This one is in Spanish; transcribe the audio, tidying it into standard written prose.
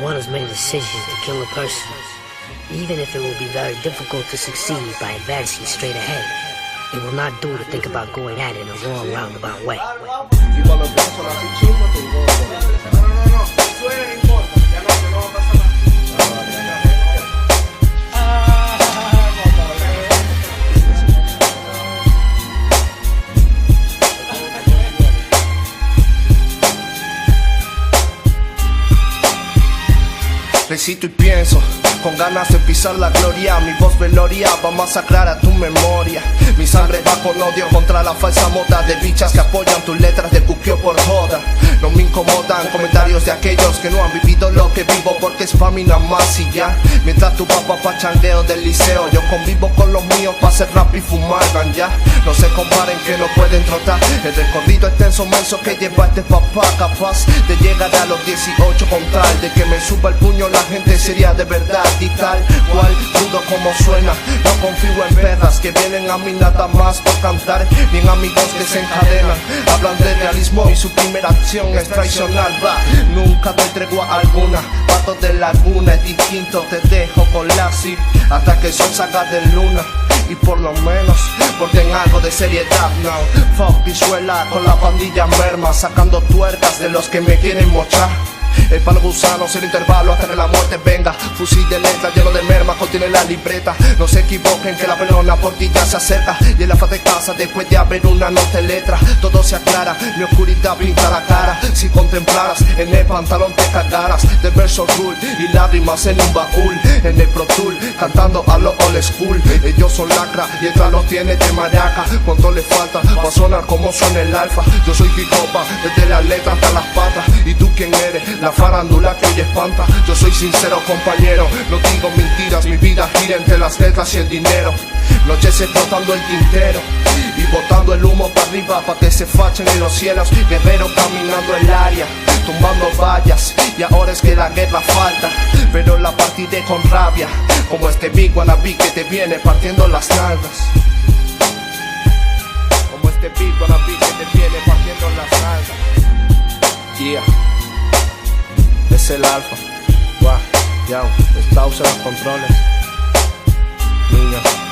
one has made a decision to kill a person, even if it will be very difficult to succeed by advancing straight ahead, it will not do to think about going at it in a wrong, roundabout way. Recito y pienso, con ganas de pisar la gloria. Mi voz veloria va a masacrar a tu memoria. Mi sangre va con odio contra la falsa moda de bichas que apoyan tus letras de cuquio por joda. No me incomodan comentarios de aquellos que no han vivido lo que vivo, porque es pa' mí nada más y ya. Mientras tu papá pachangueo del liceo, yo convivo con los míos pa' hacer rap y fumar ganja. No se comparen que no pueden trotar el recorrido extenso menso que lleva este papá. Capaz de llegar a los 18 con tal de que me suba el puño la gente sería de verdad y tal cual, dudo como suena. No confío en perras que vienen a mí nada más por cantar, ni en amigos que se encadenan. Hablan de realismo y su primera acción es traicionar. Va, nunca doy tregua alguna. Pato de laguna es distinto, te dejo con la zip hasta que el sol salga de luna. Y por lo menos porten algo de seriedad now. Fuck visuela con la pandilla merma, sacando tuercas de los que me quieren mochar. El palo gusano es el intervalo hasta que la muerte venga. Fusil de letra lleno de merma contiene la libreta. No se equivoquen que la pelona por ti ya se acerca. Y en la faz de casa después de haber una nota de letra todo se aclara, mi oscuridad pinta la cara. Si contemplaras en el pantalón te cagaras de verso rule y lágrimas en un baúl. En el Pro Tool cantando a lo old school. Ellos son lacra y el los tiene de maraca. Cuánto le falta va a sonar como suena el alfa. Yo soy hip hop desde las letras hasta las patas. ¿Y tú quién eres? La farándula que hoy espanta. Yo soy sincero compañero, no digo mentiras. Mi vida gira entre las letras y el dinero. Noches explotando el tintero y botando el humo para arriba pa' que se fachen en los cielos. Guerrero caminando el área, tumbando vallas. Y ahora es que la guerra falta, pero la partiré con rabia, como este big wannabe que te viene partiendo las nalgas. Como este big wannabe que te viene partiendo las nalgas. Yeah. Es el alfa, guau, ya, está usando los controles. Niño.